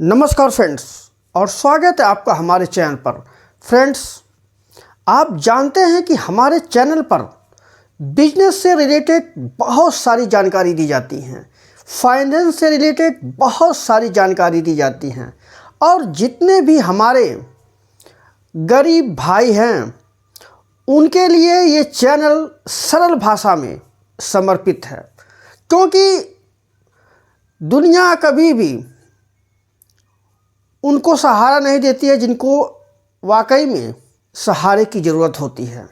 नमस्कार फ्रेंड्स, और स्वागत है आपका हमारे चैनल पर। फ्रेंड्स, आप जानते हैं कि हमारे चैनल पर बिजनेस से रिलेटेड बहुत सारी जानकारी दी जाती हैं, फाइनेंस से रिलेटेड बहुत सारी जानकारी दी जाती हैं, और जितने भी हमारे गरीब भाई हैं उनके लिए ये चैनल सरल भाषा में समर्पित है, क्योंकि दुनिया कभी भी उनको सहारा नहीं देती है जिनको वाकई में सहारे की ज़रूरत होती है।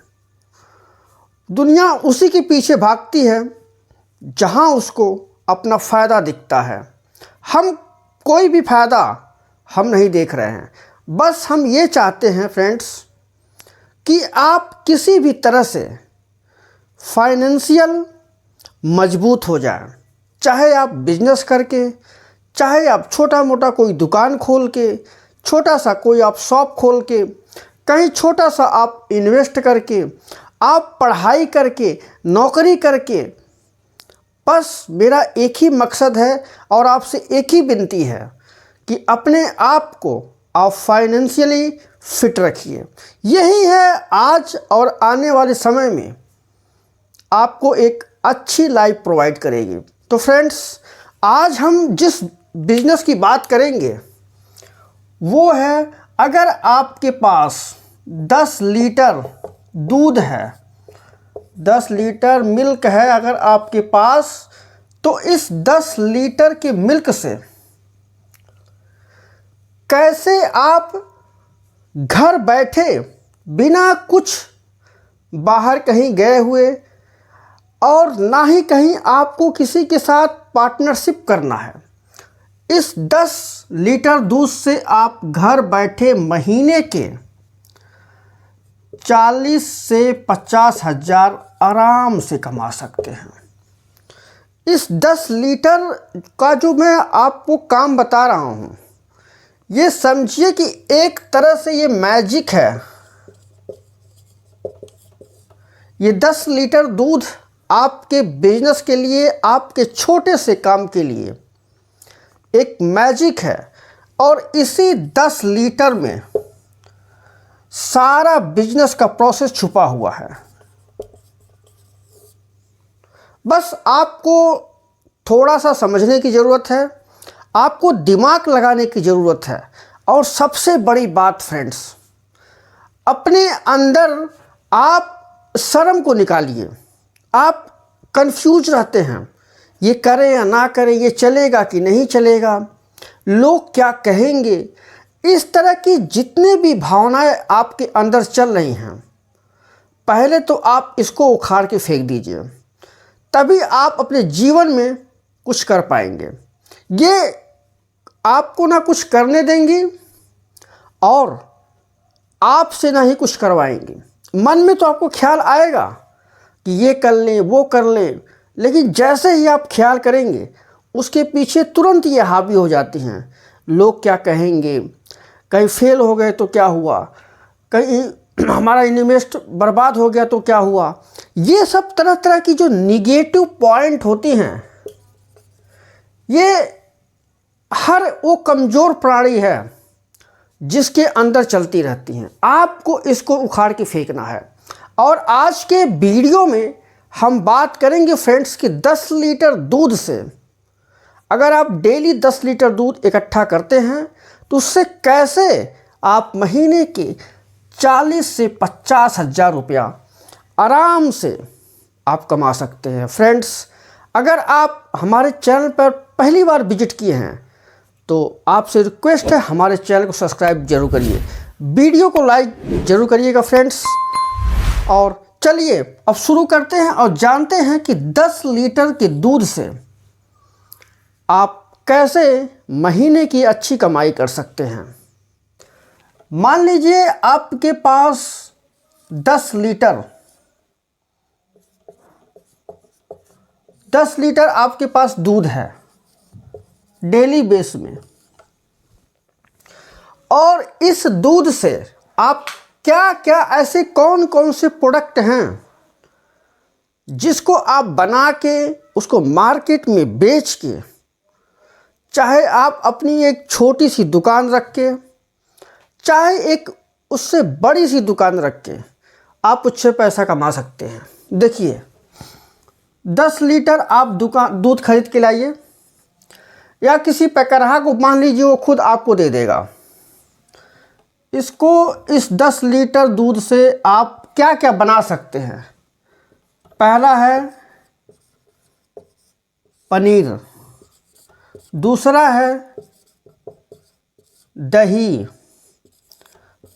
दुनिया उसी के पीछे भागती है जहां उसको अपना फ़ायदा दिखता है। हम कोई भी फ़ायदा हम नहीं देख रहे हैं, बस हम ये चाहते हैं फ्रेंड्स कि आप किसी भी तरह से फाइनेंशियल मजबूत हो जाए, चाहे आप बिजनेस करके, चाहे आप छोटा मोटा कोई दुकान खोल के, छोटा सा कोई आप शॉप खोल के, कहीं छोटा सा आप इन्वेस्ट करके, आप पढ़ाई करके, नौकरी करके। बस मेरा एक ही मकसद है और आपसे एक ही विनती है कि अपने आप को आप फाइनेंशियली फिट रखिए। यही है आज और आने वाले समय में आपको एक अच्छी लाइफ प्रोवाइड करेगी। तो फ्रेंड्स, आज हम जिस बिजनेस की बात करेंगे वो है, अगर आपके पास 10 लीटर दूध है, 10 लीटर मिल्क है अगर आपके पास, तो इस 10 लीटर के मिल्क से कैसे आप घर बैठे बिना कुछ बाहर कहीं गए हुए और ना ही कहीं आपको किसी के साथ पार्टनरशिप करना है, इस 10 लीटर दूध से आप घर बैठे महीने के 40 से 50 हज़ार आराम से कमा सकते हैं। इस 10 लीटर का जो मैं आपको काम बता रहा हूँ, ये समझिए कि एक तरह से ये मैजिक है। ये 10 लीटर दूध आपके बिजनेस के लिए, आपके छोटे से काम के लिए एक मैजिक है, और इसी 10 लीटर में सारा बिजनेस का प्रोसेस छुपा हुआ है। बस आपको थोड़ा सा समझने की ज़रूरत है, आपको दिमाग लगाने की ज़रूरत है, और सबसे बड़ी बात फ्रेंड्स, अपने अंदर आप शर्म को निकालिए। आप कंफ्यूज रहते हैं, ये करें या ना करें, ये चलेगा कि नहीं चलेगा, लोग क्या कहेंगे, इस तरह की जितने भी भावनाएं आपके अंदर चल रही हैं, पहले तो आप इसको उखाड़ के फेंक दीजिए, तभी आप अपने जीवन में कुछ कर पाएंगे। ये आपको ना कुछ करने देंगी और आपसे ना ही कुछ करवाएंगे। मन में तो आपको ख्याल आएगा कि ये कर लें, वो कर लें, लेकिन जैसे ही आप ख्याल करेंगे उसके पीछे तुरंत ये हावी हो जाती हैं। लोग क्या कहेंगे, कहीं फेल हो गए तो क्या हुआ, कहीं हमारा इन्वेस्ट बर्बाद हो गया तो क्या हुआ। ये सब तरह तरह की जो निगेटिव पॉइंट होती हैं, ये हर वो कमज़ोर प्राणी है जिसके अंदर चलती रहती हैं। आपको इसको उखाड़ के फेंकना है। और आज के वीडियो में हम बात करेंगे फ्रेंड्स कि 10 लीटर दूध से, अगर आप डेली 10 लीटर दूध इकट्ठा करते हैं तो उससे कैसे आप महीने के 40 से 50 हज़ार रुपया आराम से आप कमा सकते हैं। फ्रेंड्स, अगर आप हमारे चैनल पर पहली बार विजिट किए हैं तो आपसे रिक्वेस्ट है, हमारे चैनल को सब्सक्राइब जरूर करिए, वीडियो को लाइक जरूर करिएगा फ्रेंड्स। और चलिए अब शुरू करते हैं और जानते हैं कि 10 लीटर के दूध से आप कैसे महीने की अच्छी कमाई कर सकते हैं। मान लीजिए आपके पास 10 लीटर आपके पास दूध है डेली बेस में, और इस दूध से आप क्या क्या ऐसे कौन कौन से प्रोडक्ट हैं जिसको आप बना के उसको मार्केट में बेच के चाहे आप अपनी एक छोटी सी दुकान रख के, चाहे एक उससे बड़ी सी दुकान रख के आप उससे पैसा कमा सकते हैं। देखिए 10 लीटर आप दूध खरीद के लाइए, या किसी पैकरहा को मान लीजिए वो खुद आपको दे देगा। इस 10 लीटर दूध से आप क्या क्या बना सकते हैं। पहला है पनीर, दूसरा है दही,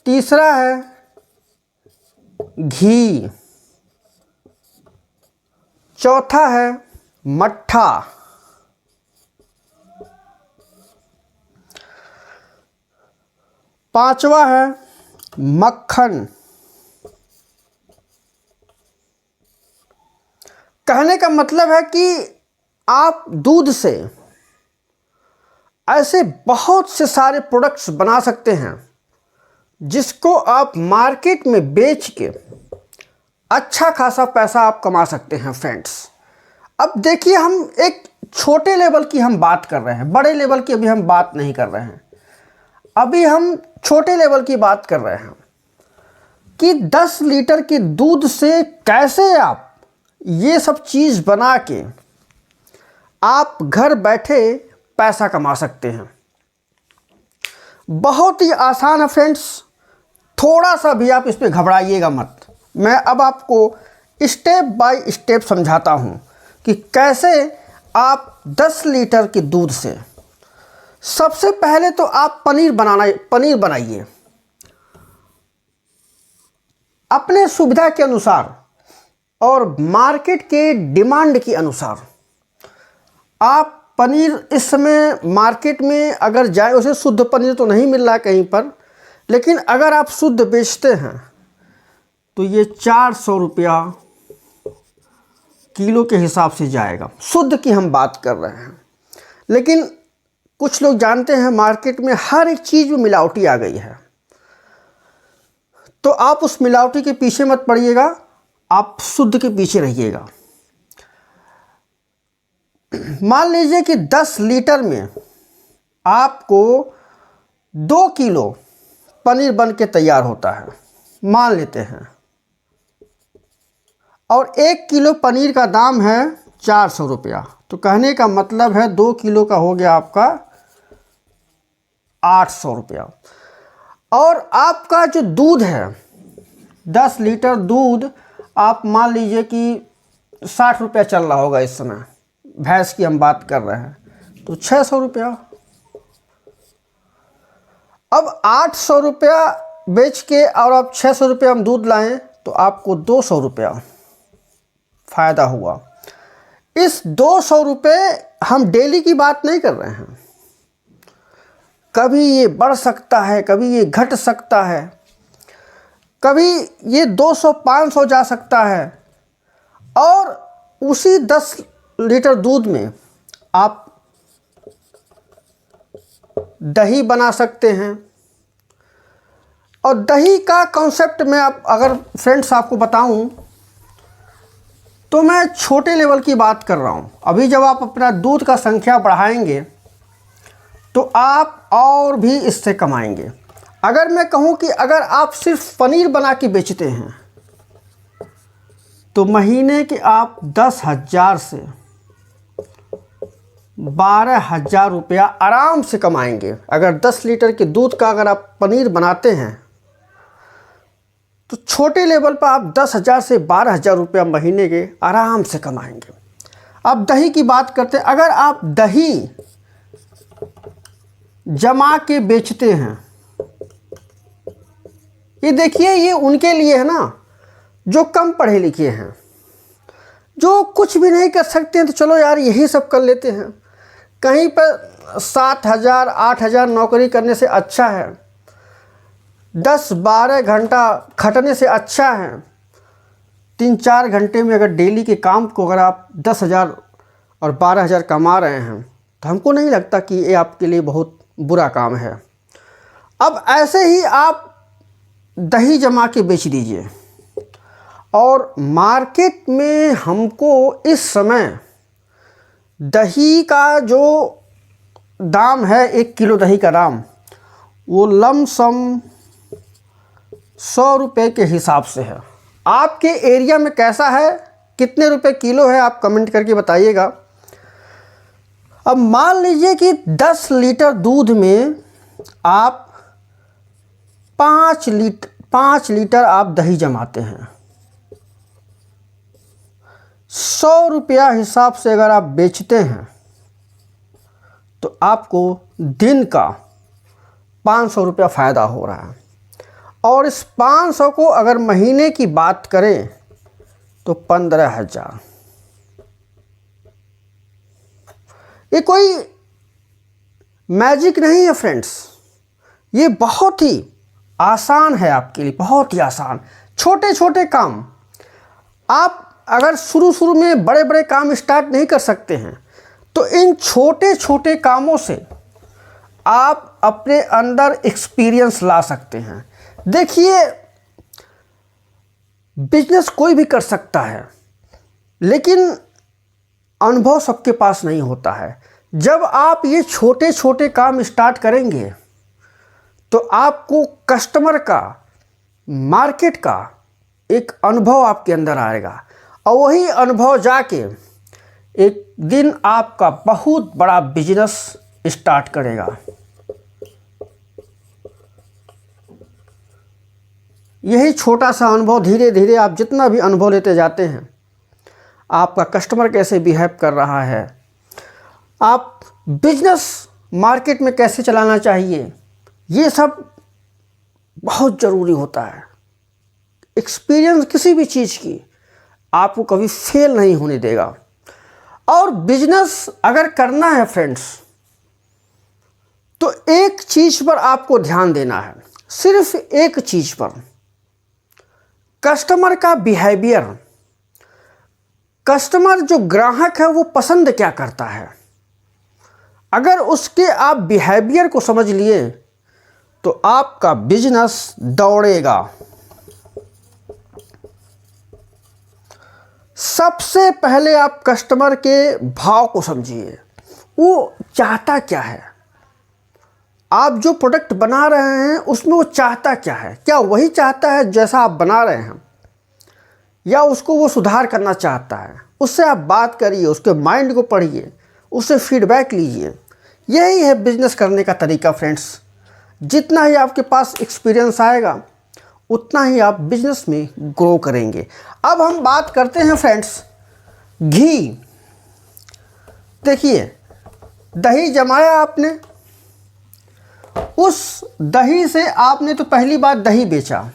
तीसरा है घी, चौथा है मट्ठा, पांचवा है मक्खन। कहने का मतलब है कि आप दूध से ऐसे बहुत से सारे प्रोडक्ट्स बना सकते हैं जिसको आप मार्केट में बेच के अच्छा खासा पैसा आप कमा सकते हैं फ्रेंड्स। अब देखिए हम एक छोटे लेवल की हम बात कर रहे हैं, बड़े लेवल की अभी हम बात नहीं कर रहे हैं। अभी हम छोटे लेवल की बात कर रहे हैं कि 10 लीटर के दूध से कैसे आप ये सब चीज़ बना के आप घर बैठे पैसा कमा सकते हैं। बहुत ही आसान है फ्रेंड्स, थोड़ा सा भी आप इस पे घबराइएगा मत। मैं अब आपको स्टेप बाय स्टेप समझाता हूँ कि कैसे आप 10 लीटर के दूध से, सबसे पहले तो आप पनीर बनाइए अपने सुविधा के अनुसार और मार्केट के डिमांड के अनुसार। आप पनीर इस समय मार्केट में अगर जाए, उसे शुद्ध पनीर तो नहीं मिल रहा है कहीं पर, लेकिन अगर आप शुद्ध बेचते हैं तो ये 400 रुपया किलो के हिसाब से जाएगा। शुद्ध की हम बात कर रहे हैं, लेकिन कुछ लोग जानते हैं मार्केट में हर एक चीज़ में मिलावटी आ गई है, तो आप उस मिलावटी के पीछे मत पड़िएगा, आप शुद्ध के पीछे रहिएगा। मान लीजिए कि 10 लीटर में आपको 2 किलो पनीर बन के तैयार होता है, मान लेते हैं, और 1 किलो पनीर का दाम है 400 रुपया। तो कहने का मतलब है 2 किलो का हो गया आपका 800 रुपया। और आपका जो दूध है, 10 लीटर दूध आप मान लीजिए कि 60 रुपया चल रहा होगा इस समय, भैंस की हम बात कर रहे हैं, तो 600 रुपया। अब 800 रुपया बेच के और आप 600 रुपया हम दूध लाएं तो आपको 200 रुपया फ़ायदा हुआ। इस 200 रुपये हम डेली की बात नहीं कर रहे हैं, कभी ये बढ़ सकता है, कभी ये घट सकता है, कभी ये 200-500 जा सकता है। और उसी 10 लीटर दूध में आप दही बना सकते हैं। और दही का कॉन्सेप्ट में आप अगर फ्रेंड्स आपको बताऊं तो मैं छोटे लेवल की बात कर रहा हूं। अभी जब आप अपना दूध का संख्या बढ़ाएंगे तो आप और भी इससे कमाएंगे। अगर मैं कहूं कि अगर आप सिर्फ पनीर बना के बेचते हैं तो महीने के आप 10,000 से 12,000 रुपया आराम से कमाएंगे। अगर 10 लीटर के दूध का अगर आप पनीर बनाते हैं तो छोटे लेवल पर आप 10,000 से 12,000 रुपया महीने के आराम से कमाएंगे। अब दही की बात करते हैं, अगर आप दही जमा के बेचते हैं, ये देखिए ये उनके लिए है ना जो कम पढ़े लिखे हैं, जो कुछ भी नहीं कर सकते हैं, तो चलो यार यही सब कर लेते हैं। कहीं पर 7,000 8,000 नौकरी करने से अच्छा है, 10-12 घंटा खटने से अच्छा है 3-4 घंटे में अगर डेली के काम को अगर आप 10,000 और 12,000 कमा रहे हैं तो हमको नहीं लगता कि ये आपके लिए बहुत बुरा काम है। अब ऐसे ही आप दही जमा के बेच दीजिए। और मार्केट में हमको इस समय दही का जो दाम है 1 किलो दही का दाम, वो लमसम 100 रुपये के हिसाब से है। आपके एरिया में कैसा है, कितने रुपए किलो है, आप कमेंट करके बताइएगा। अब मान लीजिए कि 10 लीटर दूध में आप 5 लीटर आप दही जमाते हैं। 100 रुपया हिसाब से अगर आप बेचते हैं तो आपको दिन का 500 रुपया फ़ायदा हो रहा है। और इस 500 को अगर महीने की बात करें तो 15,000। ये कोई मैजिक नहीं है फ्रेंड्स, ये बहुत ही आसान है आपके लिए, बहुत ही आसान। छोटे छोटे काम, आप अगर शुरू में बड़े बड़े काम स्टार्ट नहीं कर सकते हैं तो इन छोटे छोटे कामों से आप अपने अंदर एक्सपीरियंस ला सकते हैं। देखिए, बिजनेस कोई भी कर सकता है, लेकिन अनुभव सबके पास नहीं होता है। जब आप ये छोटे छोटे काम स्टार्ट करेंगे तो आपको कस्टमर का, मार्केट का एक अनुभव आपके अंदर आएगा, और वही अनुभव जाके एक दिन आपका बहुत बड़ा बिजनेस स्टार्ट करेगा। यही छोटा सा अनुभव, धीरे धीरे आप जितना भी अनुभव लेते जाते हैं, आपका कस्टमर कैसे बिहेव कर रहा है, आप बिजनेस मार्केट में कैसे चलाना चाहिए, ये सब बहुत ज़रूरी होता है। एक्सपीरियंस किसी भी चीज़ की आपको कभी फेल नहीं होने देगा। और बिजनेस अगर करना है फ्रेंड्स, तो एक चीज़ पर आपको ध्यान देना है, सिर्फ एक चीज़ पर, कस्टमर का बिहेवियर। कस्टमर जो ग्राहक है वो पसंद क्या करता है, अगर उसके आप बिहेवियर को समझ लिए तो आपका बिजनेस दौड़ेगा। सबसे पहले आप कस्टमर के भाव को समझिए, वो चाहता क्या है, आप जो प्रोडक्ट बना रहे हैं उसमें वो चाहता क्या है। क्या वही चाहता है जैसा आप बना रहे हैं, या उसको वो सुधार करना चाहता है? उससे आप बात करिए, उसके माइंड को पढ़िए, उससे फीडबैक लीजिए। यही है बिजनेस करने का तरीका फ्रेंड्स। जितना ही आपके पास एक्सपीरियंस आएगा उतना ही आप बिजनेस में ग्रो करेंगे। अब हम बात करते हैं फ्रेंड्स घी। देखिए, दही जमाया आपने, उस दही से आपने तो पहली बार दही बेचा,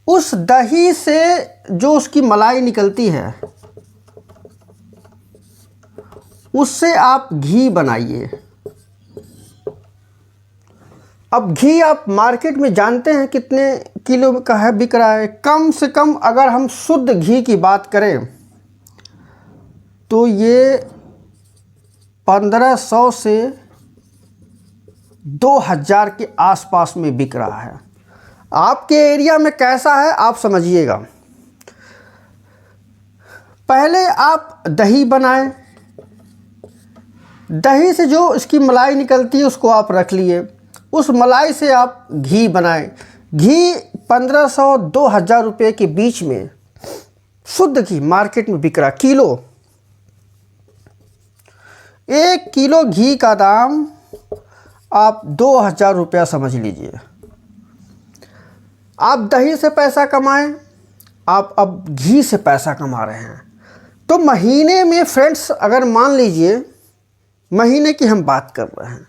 उस दही से जो उसकी मलाई निकलती है उससे आप घी बनाइए। अब घी आप मार्केट में जानते हैं कितने किलो का है, बिक रहा है। कम से कम अगर हम शुद्ध घी की बात करें तो ये 1500 से 2000 के आसपास में बिक रहा है। आपके एरिया में कैसा है आप समझिएगा। पहले आप दही बनाएं, दही से जो इसकी मलाई निकलती है उसको आप रख लिए, उस मलाई से आप घी बनाएं। घी 1500-2000 रुपये के बीच में शुद्ध घी मार्केट में बिक रहा किलो। 1 किलो घी का दाम आप 2000 रुपया समझ लीजिए। आप दही से पैसा कमाएं, आप अब घी से पैसा कमा रहे हैं। तो महीने में फ्रेंड्स, अगर मान लीजिए महीने की हम बात कर रहे हैं,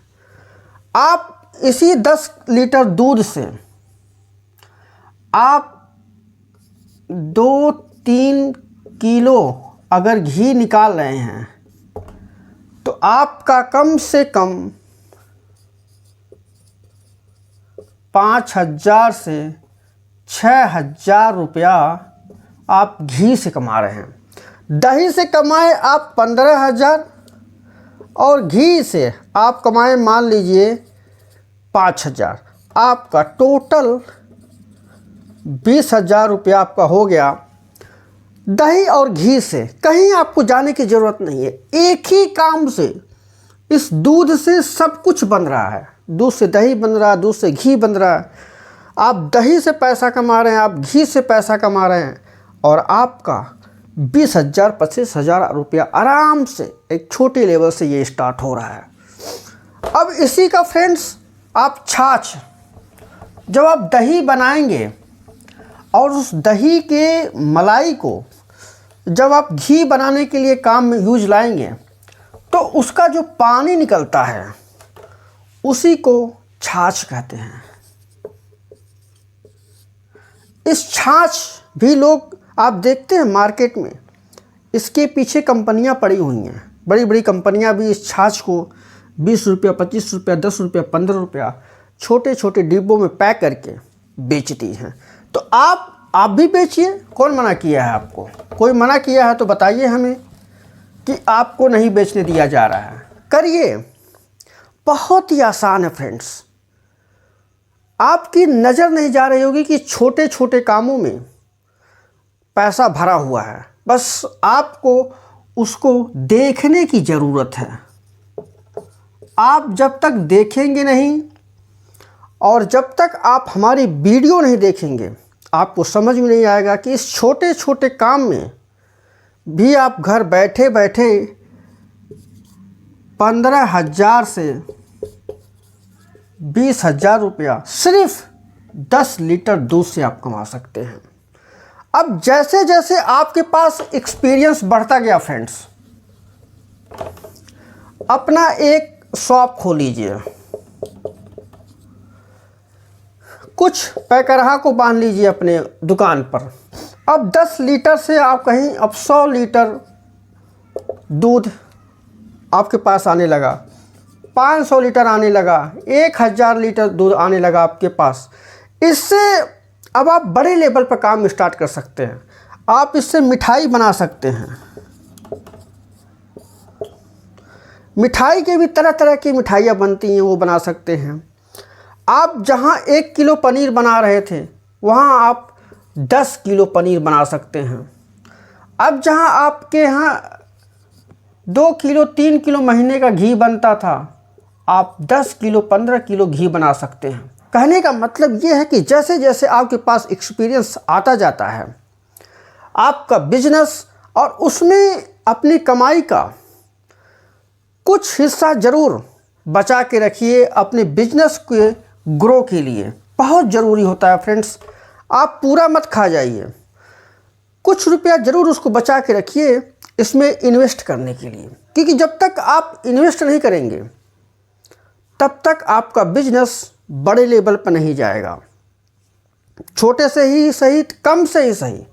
आप इसी 10 लीटर दूध से आप 2-3 किलो अगर घी निकाल रहे हैं तो आपका कम से कम 5000 से 6000 रुपया आप घी से कमा रहे हैं। दही से कमाए आप 15000 और घी से आप कमाए मान लीजिए 5000। आपका टोटल 20000 रुपया आपका हो गया। दही और घी से कहीं आपको जाने की ज़रूरत नहीं है। एक ही काम से इस दूध से सब कुछ बन रहा है। दूध से दही बन रहा है, दूध से घी बन रहा है। आप दही से पैसा कमा रहे हैं, आप घी से पैसा कमा रहे हैं, और आपका 20,000 25,000 रुपया आराम से एक छोटे लेवल से ये स्टार्ट हो रहा है। अब इसी का फ्रेंड्स आप छाछ, जब आप दही बनाएंगे और उस दही के मलाई को जब आप घी बनाने के लिए काम में यूज लाएंगे, तो उसका जो पानी निकलता है उसी को छाछ कहते हैं। इस छाछ भी लोग आप देखते हैं मार्केट में, इसके पीछे कंपनियां पड़ी हुई हैं। बड़ी बड़ी कंपनियां भी इस छाछ को 20 रुपया, 25 रुपया, 10 रुपया, 15 रुपया छोटे छोटे डिब्बों में पैक करके बेचती हैं। तो आप भी बेचिए, कौन मना किया है आपको? कोई मना किया है तो बताइए हमें कि आपको नहीं बेचने दिया जा रहा है। करिए, बहुत ही आसान है फ्रेंड्स। आपकी नज़र नहीं जा रही होगी कि छोटे छोटे कामों में पैसा भरा हुआ है, बस आपको उसको देखने की ज़रूरत है। आप जब तक देखेंगे नहीं और जब तक आप हमारी वीडियो नहीं देखेंगे, आपको समझ में नहीं आएगा कि इस छोटे छोटे काम में भी आप घर बैठे बैठे 15,000 से 20,000 रुपया सिर्फ 10 लीटर दूध से आप कमा सकते हैं। अब जैसे जैसे आपके पास एक्सपीरियंस बढ़ता गया फ्रेंड्स, अपना एक शॉप खोल लीजिए, कुछ पैकरहा को बांध लीजिए अपने दुकान पर। अब 10 लीटर से आप कहीं, अब 100 लीटर दूध आपके पास आने लगा, 500 लीटर आने लगा, 1,000 लीटर दूध आने लगा आपके पास। इससे अब आप बड़े लेवल पर काम स्टार्ट कर सकते हैं। आप इससे मिठाई बना सकते हैं। मिठाई के भी तरह तरह की मिठाइयाँ बनती हैं, वो बना सकते हैं। आप जहाँ 1 किलो पनीर बना रहे थे, वहाँ आप 10 किलो पनीर बना सकते हैं। अब जहाँ आपके यहाँ 2 किलो 3 किलो महीने का घी बनता था, आप 10 किलो 15 किलो घी बना सकते हैं। कहने का मतलब ये है कि जैसे जैसे आपके पास एक्सपीरियंस आता जाता है, आपका बिजनेस और उसमें अपनी कमाई का कुछ हिस्सा ज़रूर बचा के रखिए अपने बिजनेस के ग्रो के लिए। बहुत ज़रूरी होता है फ्रेंड्स। आप पूरा मत खा जाइए, कुछ रुपया ज़रूर उसको बचा के रखिए इसमें इन्वेस्ट करने के लिए, क्योंकि जब तक आप इन्वेस्ट नहीं करेंगे तब तक आपका बिजनेस बड़े लेवल पर नहीं जाएगा। छोटे से ही सही, कम से ही सही,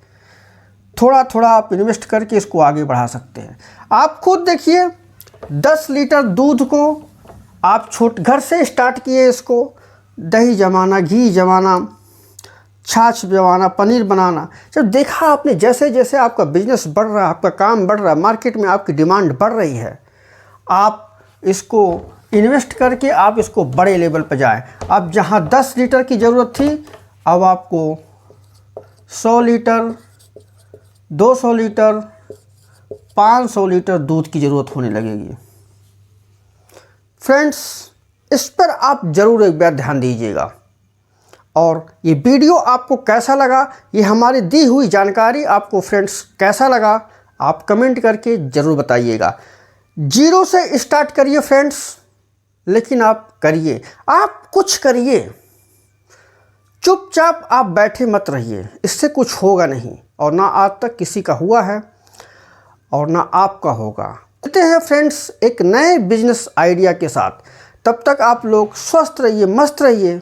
थोड़ा थोड़ा आप इन्वेस्ट करके इसको आगे बढ़ा सकते हैं। आप खुद देखिए, 10 लीटर दूध को आप घर से स्टार्ट किए, इसको दही जमाना, घी जमाना, छाछ जमाना, पनीर बनाना। जब देखा आपने जैसे जैसे आपका बिजनेस बढ़ रहा है, आपका काम बढ़ रहा है, मार्केट में आपकी डिमांड बढ़ रही है, आप इसको इन्वेस्ट करके आप इसको बड़े लेवल पर जाएं। अब जहां 10 लीटर की ज़रूरत थी, अब आपको 100 लीटर, 200 लीटर, 500 लीटर दूध की ज़रूरत होने लगेगी। फ्रेंड्स, इस पर आप ज़रूर एक बार ध्यान दीजिएगा। और ये वीडियो आपको कैसा लगा, ये हमारी दी हुई जानकारी आपको फ्रेंड्स कैसा लगा, आप कमेंट करके ज़रूर बताइएगा। 0 से स्टार्ट करिए फ्रेंड्स, लेकिन आप करिए, आप कुछ करिए। चुपचाप आप बैठे मत रहिए, इससे कुछ होगा नहीं, और ना आज तक किसी का हुआ है और ना आपका होगा। मिलते हैं फ्रेंड्स एक नए बिजनेस आइडिया के साथ। तब तक आप लोग स्वस्थ रहिए, मस्त रहिए।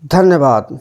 धन्यवाद।